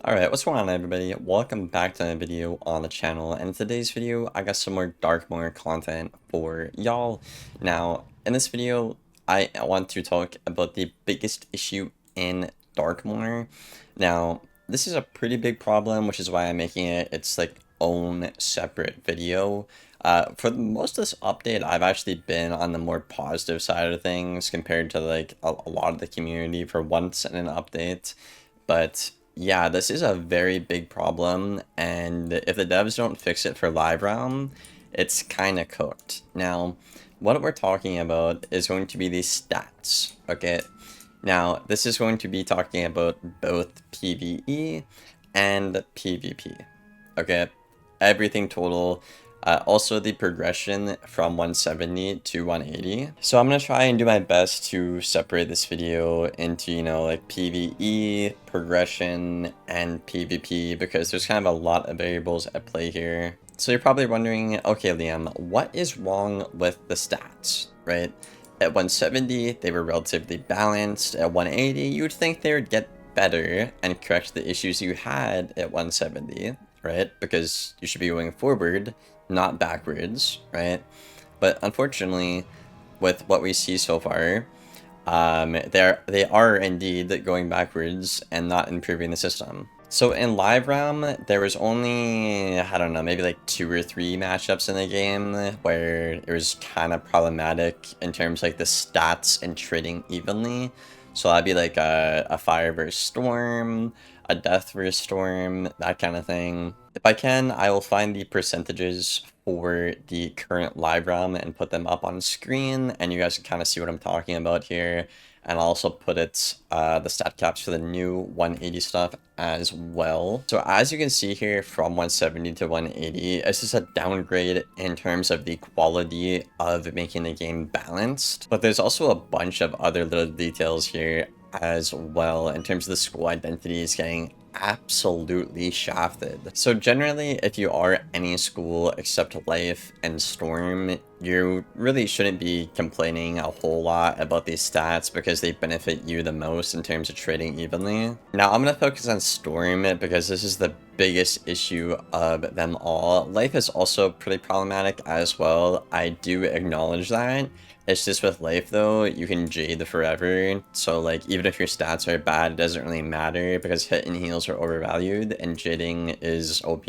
Alright, what's going on everybody? Welcome back to another video on the channel, and in today's video, I got some more Darkmoor content for y'all. Now, in this video, I want to talk about the biggest issue in Darkmoor. Now, this is a pretty big problem, which is why I'm making it its like own separate video. For most of this update, I've actually been on the more positive side of things compared to like a lot of the community for once in an update, but yeah, this is a very big problem, and if the devs don't fix it for live realm, it's kind of cooked. Now, what we're talking about is going to be the stats, okay? Now, this is going to be talking about both PvE and PvP, okay? Everything total. Also the progression from 170 to 180. So I'm going to try and do my best to separate this video into, like PvE, progression, and PvP, because there's kind of a lot of variables at play here. So you're probably wondering, okay, Liam, what is wrong with the stats, right? At 170, they were relatively balanced. At 180, you would think they would get better and correct the issues you had at 170, right? Because you should be going forward, not backwards, right? But unfortunately, with what we see so far, they are indeed going backwards and not improving the system. So in live realm, there was only, I don't know, maybe like 2 or 3 matchups in the game where it was kind of problematic in terms of like the stats and trading evenly. So that'd be like a fire versus storm, a death versus storm, that kind of thing. If I can, I will find the percentages for the current live realm and put them up on screen, and you guys can kind of see what I'm talking about here. And I'll also put the stat caps for the new 180 stuff as well. So as you can see here, from 170 to 180, it's just a downgrade in terms of the quality of making the game balanced. But there's also a bunch of other little details here as well in terms of the school identities getting absolutely shafted. So generally, if you are any school except Life and Storm, you really shouldn't be complaining a whole lot about these stats because they benefit you the most in terms of trading evenly. Now I'm going to focus on Storm because this is the biggest issue of them all. Life is also pretty problematic as well. I do acknowledge that. It's just with Life though, you can Jade forever, so like even if your stats are bad, it doesn't really matter because hit and heals are overvalued and Jading is OP.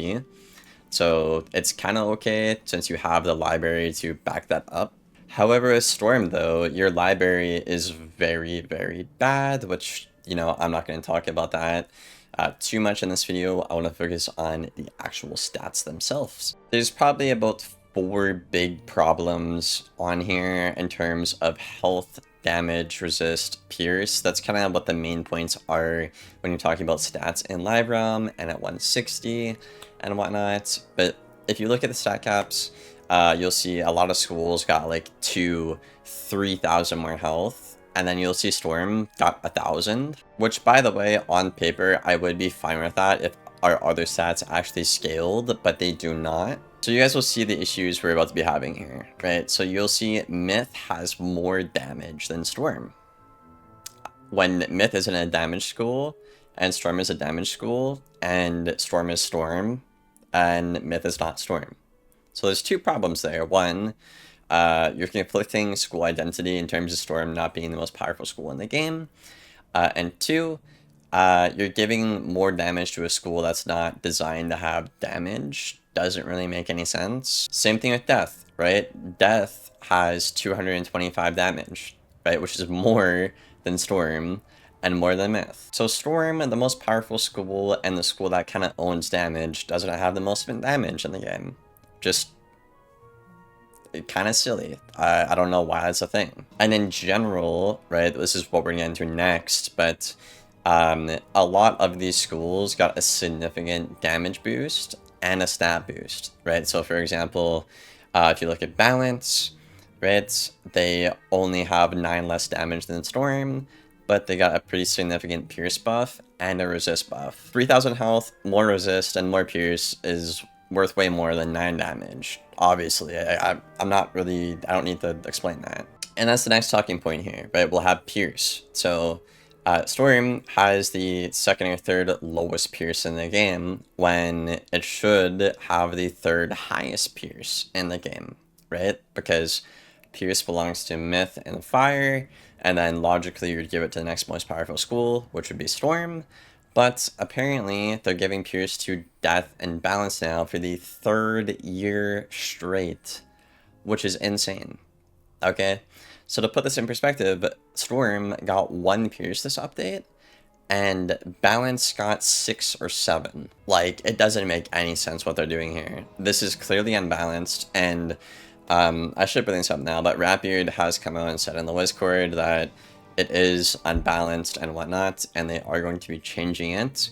So it's kind of okay since you have the library to back that up. However, with Storm though, your library is very, very bad, which, I'm not going to talk about that too much in this video. I want to focus on the actual stats themselves. There's probably about 4 big problems on here in terms of health, damage, resist, pierce. That's kind of what the main points are when you're talking about stats in live realm and at 160 and whatnot. But if you look at the stat caps, you'll see a lot of schools got like 3,000 more health, and then you'll see Storm got 1,000, which by the way, on paper, I would be fine with that if our other stats actually scaled, but they do not. So you guys will see the issues we're about to be having here, right? So you'll see Myth has more damage than Storm. When Myth is in a damage school, and Storm is a damage school, and Storm is Storm, and Myth is not Storm. So there's 2 problems there. One, you're conflicting school identity in terms of Storm not being the most powerful school in the game. And 2, you're giving more damage to a school that's not designed to have damage. Doesn't really make any sense. Same thing with Death, right? Death has 225 damage, right? Which is more than Storm and more than Myth. So Storm, the most powerful school and the school that kind of owns damage, doesn't have the most damage in the game. Just kind of silly. I don't know why that's a thing. And in general, right, this is what we're going to get into next, but a lot of these schools got a significant damage boost and a stat boost, right? So for example, if you look at Balance, right, they only have 9 less damage than Storm, but they got a pretty significant Pierce buff and a Resist buff. 3,000 health, more Resist, and more Pierce is worth way more than 9 damage. Obviously, I don't need to explain that. And that's the next talking point here, right? We'll have Pierce. So Storm has the second or third lowest pierce in the game when it should have the third highest pierce in the game, right? Because pierce belongs to myth and fire, and then logically you'd give it to the next most powerful school, which would be Storm. But apparently they're giving pierce to death and balance now for the third year straight, which is insane. Okay, so to put this in perspective, Storm got 1 pierce this update, and Balance got 6 or 7. Like, it doesn't make any sense what they're doing here. This is clearly unbalanced, and I should bring this up now, but Rapbeard has come out and said in the Discord that it is unbalanced and whatnot, and they are going to be changing it.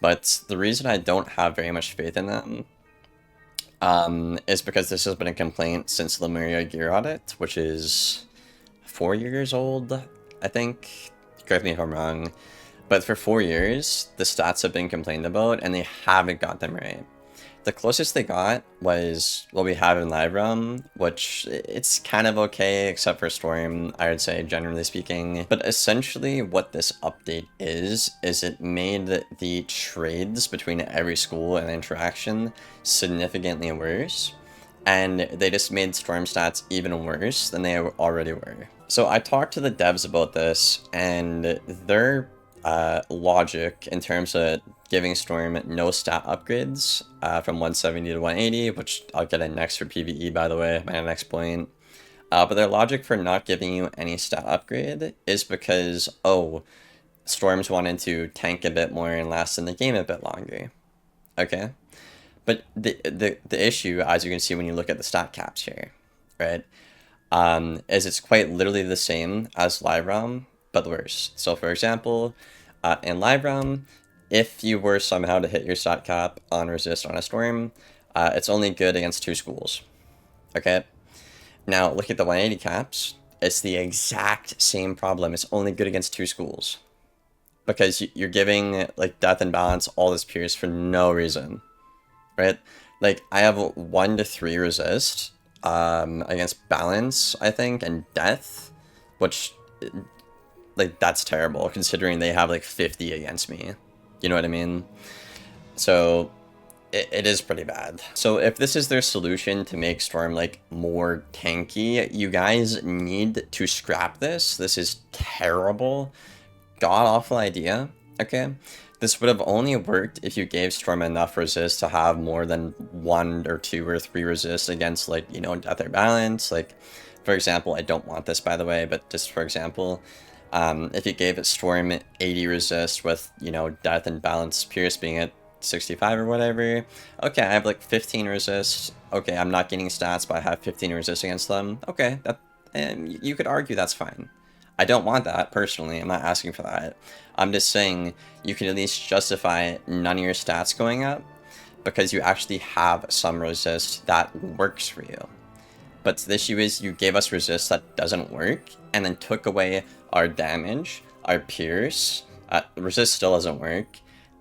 But the reason I don't have very much faith in them is because this has been a complaint since the Lemuria Gear Audit, which is 4 years old, I think. Correct me if I'm wrong. But for 4 years, the stats have been complained about, and they haven't got them right. The closest they got was what we have in Live Realm, which it's kind of okay, except for Storm, I would say, generally speaking. But essentially what this update is it made the trades between every school and interaction significantly worse. And they just made Storm stats even worse than they already were. So I talked to the devs about this, and their logic in terms of giving Storm no stat upgrades from 170 to 180, which I'll get in next for PvE, by the way, my next point. But their logic for not giving you any stat upgrade is because, oh, Storms wanted to tank a bit more and last in the game a bit longer. Okay? But the issue, as you can see when you look at the stat caps here, right, is it's quite literally the same as Live Realm, but worse. So for example, in Live Realm, if you were somehow to hit your stat cap on resist on a Storm, it's only good against 2 schools. Okay? Now, look at the 180 caps. It's the exact same problem. It's only good against 2 schools. Because you're giving, like, Death and Balance all this pierce for no reason. Right? Like, I have 1 to 3 resist against Balance, I think, and Death, which, like, that's terrible, considering they have, like, 50 against me. You know what I mean? So it is pretty bad. So if this is their solution to make Storm like more tanky, you guys need to scrap this. This is terrible, god-awful idea. Okay, this would have only worked if you gave Storm enough resist to have more than 1 or 2 or 3 resist against, like, you know, Death or Balance. Like, for example, I don't want this, by the way, but just for example, if you gave it Storm 80 resist with, you know, Death and Balance Pierce being at 65 or whatever, okay, I have like 15 resist. Okay, I'm not getting stats, but I have 15 resist against them. Okay, that, and you could argue that's fine. I don't want that, personally. I'm not asking for that. I'm just saying you can at least justify none of your stats going up because you actually have some resist that works for you. But the issue is you gave us resist that doesn't work and then took away our damage, our pierce. Resist still doesn't work.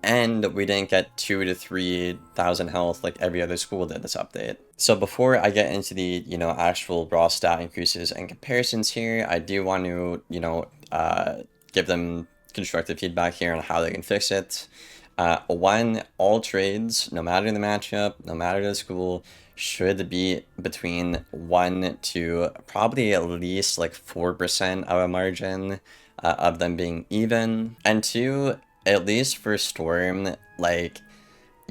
And we didn't get 2,000 to 3,000 health like every other school did this update. So before I get into the, you know, actual raw stat increases and comparisons here, I do want to, you know, give them constructive feedback here on how they can fix it. One, all trades, no matter the matchup, no matter the school, should be between 1 to probably at least like 4% of a margin of them being even. And 2, at least for Storm, like,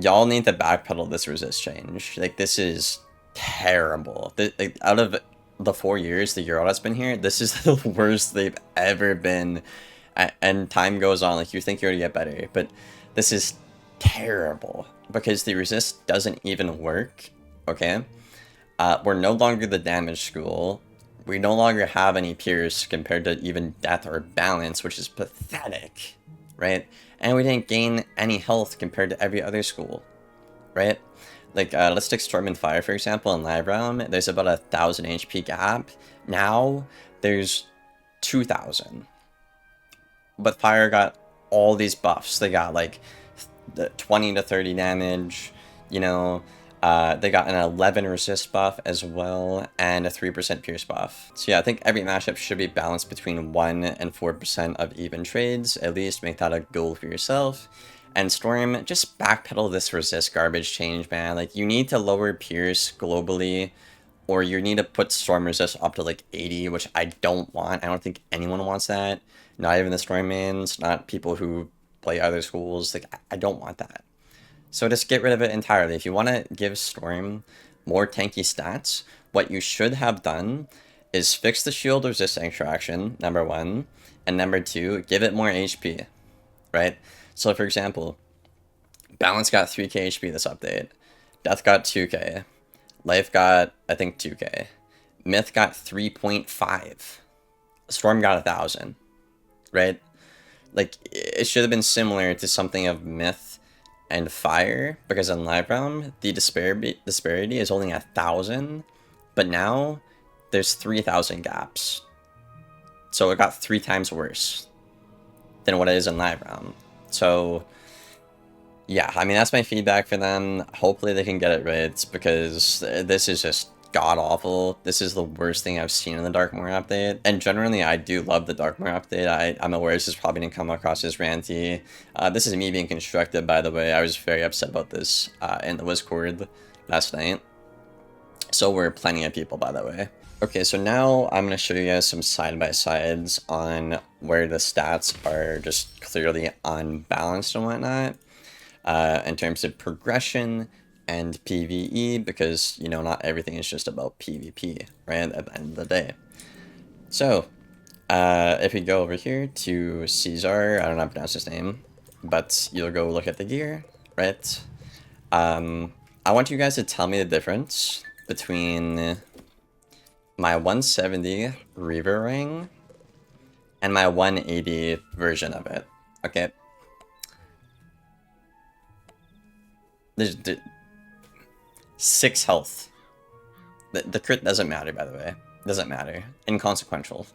y'all need to backpedal this resist change. Like, this is terrible. Like, out of the 4 years the Euro has been here, this is the worst they've ever been. And time goes on, like, you think you're gonna get better, but this is terrible because the resist doesn't even work. Okay, we're no longer the damage school. We no longer have any pierce compared to even Death or Balance, which is pathetic, right? And we didn't gain any health compared to every other school, right? Like, let's take Storm and Fire, for example, in Live Realm. There's about 1,000 HP gap. Now, there's 2,000. But Fire got all these buffs. They got, like, the 20 to 30 damage, you know, They got an 11 resist buff as well, and a 3% pierce buff. So yeah, I think every matchup should be balanced between 1 and 4% of even trades. At least make that a goal for yourself. And Storm, just backpedal this resist garbage change, man. Like, you need to lower pierce globally, or you need to put Storm resist up to like 80, which I don't want. I don't think anyone wants that. Not even the Storm mains, not people who play other schools. Like, I don't want that. So just get rid of it entirely. If you want to give Storm more tanky stats, what you should have done is fix the shield resist interaction, number 1, and number 2, give it more HP, right? So for example, Balance got 3k HP this update, Death got 2k, Life got, I think, 2k, Myth got 3.5, Storm got 1,000, right? Like, it should have been similar to something of Myth and Fire, because in Live Realm, the disparity is only 1,000, but now there's 3,000 gaps. So it got 3 times worse than what it is in Live Realm. So yeah, I mean, that's my feedback for them. Hopefully they can get it right, because this is just god-awful. This is the worst thing I've seen in the Darkmoor update. And generally, I do love the Darkmoor update. I'm aware this is probably going to come across as ranty. This is me being constructive, by the way. I was very upset about this in the Discord last night. So were plenty of people, by the way. Okay, so now I'm going to show you guys some side-by-sides on where the stats are just clearly unbalanced and whatnot. In terms of progression and PvE, because, you know, not everything is just about PvP, right, at the end of the day. So, if we go over here to Caesar, I don't know how to pronounce his name, but you'll go look at the gear, right? I want you guys to tell me the difference between my 170 Reaver ring and my 180 version of it, okay? There's 6 health. The crit doesn't matter, by the way. Doesn't matter. Inconsequential.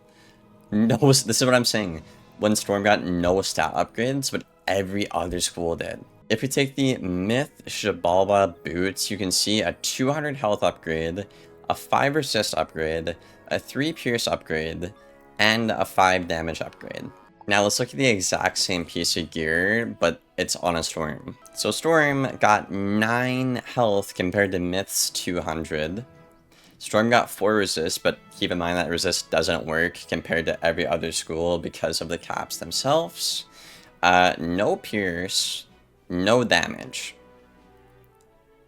No, this is what I'm saying. When Storm got no stat upgrades, but every other school did. If we take the Myth Shabalba boots, you can see a 200 health upgrade, a 5 resist upgrade, a 3 pierce upgrade, and a 5 damage upgrade. Now let's look at the exact same piece of gear, but it's on a Storm. So Storm got 9 health compared to Myth's 200. Storm got 4 resist, but keep in mind that resist doesn't work compared to every other school because of the caps themselves. No pierce, no damage.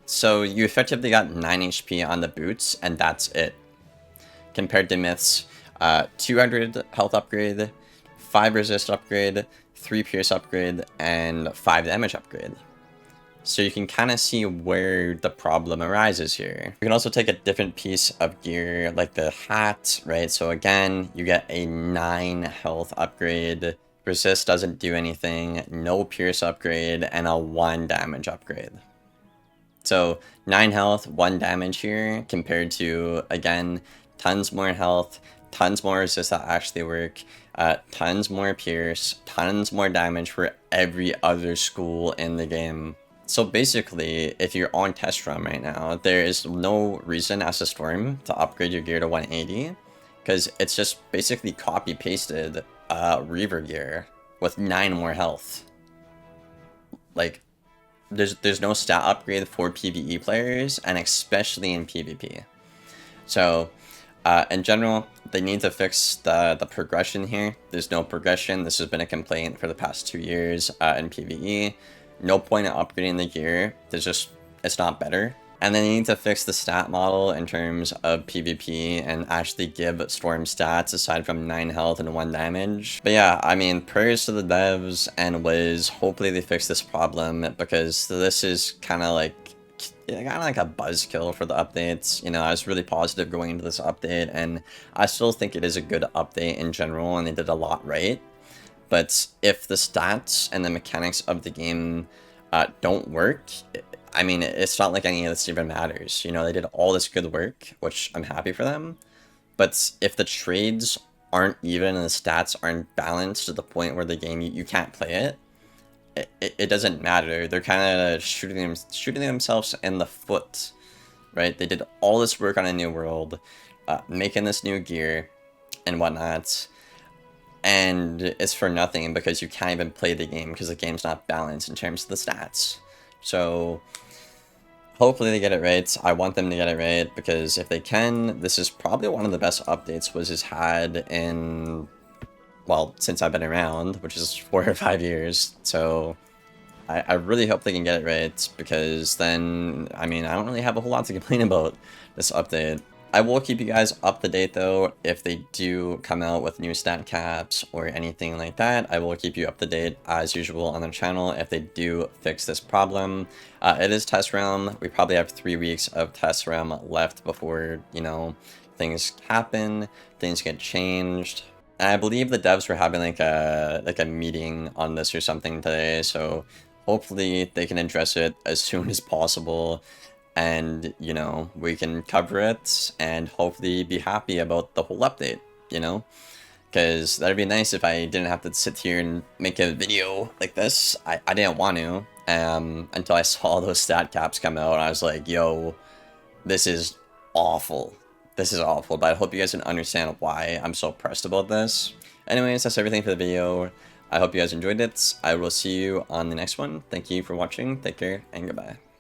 So you effectively got 9 HP on the boots, and that's it. Compared to Myth's 200 health upgrade, 5 resist upgrade, 3 pierce upgrade, and 5 damage upgrade. So you can kind of see where the problem arises here. You can also take a different piece of gear, like the hat, right? So again, you get a 9 health upgrade, resist doesn't do anything, no pierce upgrade, and a 1 damage upgrade. So 9 health, 1 damage here, compared to, again, tons more health, tons more resist that actually work, tons more pierce, tons more damage for every other school in the game. So basically, if you're on test run right now, there is no reason as a Storm to upgrade your gear to 180, because it's just basically copy-pasted Reaver gear with 9 more health. Like, there's no stat upgrade for PvE players, and especially in PvP. So, in general, they need to fix the progression here. There's no progression. This has been a complaint for the past 2 years in PvE. No point in upgrading the gear. It's not better. And then you need to fix the stat model in terms of PvP and actually give Storm stats aside from 9 health and 1 damage. But yeah, I mean, prayers to the devs and Wiz. Hopefully they fix this problem, because this is kind of like a buzzkill for the updates. You know, I was really positive going into this update, and I still think it is a good update in general, and they did a lot right. But if the stats and the mechanics of the game don't work, I mean, it's not like any of this even matters. You know, they did all this good work, which I'm happy for them. But if the trades aren't even and the stats aren't balanced to the point where the game, you can't play it, it doesn't matter. They're kind of shooting themselves in the foot, right? They did all this work on a new world, making this new gear and whatnot, and it's for nothing because you can't even play the game because the game's not balanced in terms of the stats. So hopefully they get it right. I want them to get it right because if they can, this is probably one of the best updates Wiz had in, well, since I've been around, which is 4 or 5 years. So I really hope they can get it right because then, I mean, I don't really have a whole lot to complain about this update. I will keep you guys up to date though. If they do come out with new stat caps or anything like that, I will keep you up to date as usual on the channel if they do fix this problem. It is test realm. We probably have 3 weeks of test realm left before, you know, things happen, things get changed. And I believe the devs were having like a meeting on this or something today, so hopefully they can address it as soon as possible, and, you know, we can cover it and hopefully be happy about the whole update, you know? Because that'd be nice if I didn't have to sit here and make a video like this. I didn't want to, until I saw those stat caps come out, and I was like, yo, this is awful. This is awful, but I hope you guys can understand why I'm so pressed about this. Anyways, that's everything for the video. I hope you guys enjoyed it. I will see you on the next one. Thank you for watching. Take care, and goodbye.